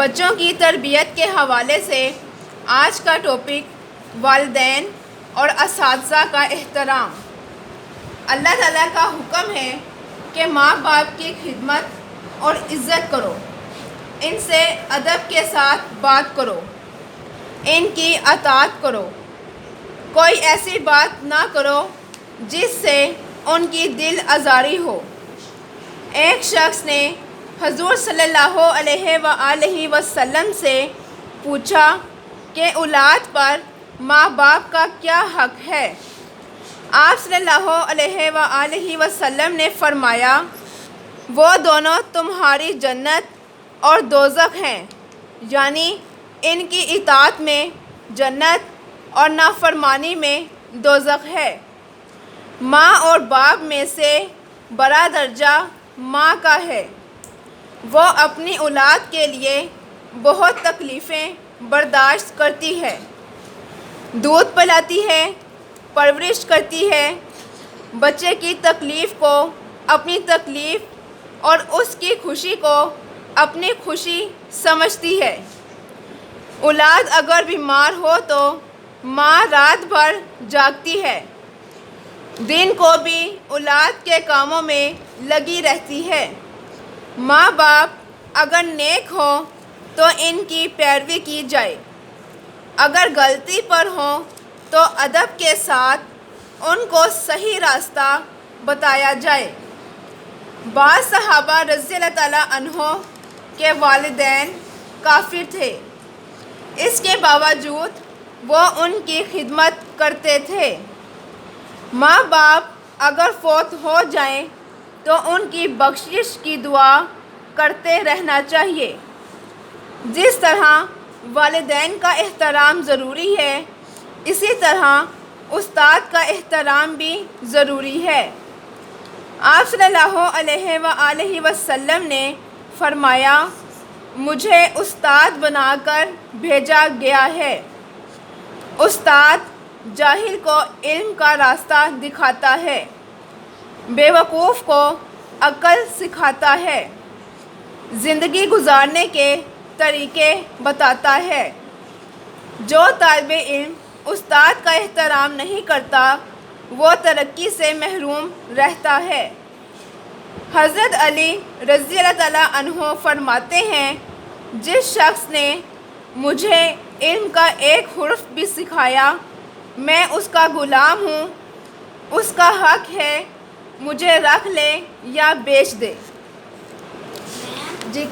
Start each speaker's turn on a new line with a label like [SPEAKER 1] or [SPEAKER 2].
[SPEAKER 1] بچوں کی تربیت کے حوالے سے آج کا ٹاپک والدین اور اساتذہ کا احترام۔ اللہ تعالیٰ کا حکم ہے کہ ماں باپ کی خدمت اور عزت کرو، ان سے ادب کے ساتھ بات کرو، ان کی اطاعت کرو، کوئی ایسی بات نہ کرو جس سے ان کی دل آزاری ہو۔ ایک شخص نے حضور صلی اللہ علیہ وآلہ وسلم سے پوچھا کہ اولاد پر ماں باپ کا کیا حق ہے؟ آپ صلی اللہ علیہ وآلہ وسلم نے فرمایا، وہ دونوں تمہاری جنت اور دوزخ ہیں، یعنی ان کی اطاعت میں جنت اور نافرمانی میں دوزخ ہے۔ ماں اور باپ میں سے بڑا درجہ ماں کا ہے۔ وہ اپنی اولاد کے لیے بہت تکلیفیں برداشت کرتی ہے، دودھ پلاتی ہے، پرورش کرتی ہے، بچے کی تکلیف کو اپنی تکلیف اور اس کی خوشی کو اپنی خوشی سمجھتی ہے۔ اولاد اگر بیمار ہو تو ماں رات بھر جاگتی ہے، دن کو بھی اولاد کے کاموں میں لگی رہتی ہے۔ ماں باپ اگر نیک ہوں تو ان کی پیروی کی جائے، اگر غلطی پر ہوں تو ادب کے ساتھ ان کو صحیح راستہ بتایا جائے۔ بعض صحابہ رضی اللہ تعالیٰ عنہم کے والدین کافر تھے، اس کے باوجود وہ ان کی خدمت کرتے تھے۔ ماں باپ اگر فوت ہو جائیں تو ان کی بخشش کی دعا کرتے رہنا چاہیے۔ جس طرح والدین کا احترام ضروری ہے، اسی طرح استاد کا احترام بھی ضروری ہے۔ آپ صلی اللہ علیہ وآلہ وسلم نے فرمایا، مجھے استاد بنا کر بھیجا گیا ہے۔ استاد جاہل کو علم کا راستہ دکھاتا ہے، بیوقوف کو عقل سکھاتا ہے، زندگی گزارنے کے طریقے بتاتا ہے۔ جو طالب علم استاد کا احترام نہیں کرتا وہ ترقی سے محروم رہتا ہے۔ حضرت علی رضی اللہ تعالیٰ عنہ فرماتے ہیں، جس شخص نے مجھے علم کا ایک حرف بھی سکھایا میں اس کا غلام ہوں، اس کا حق ہے مجھے رکھ لے یا بیچ دے۔ جی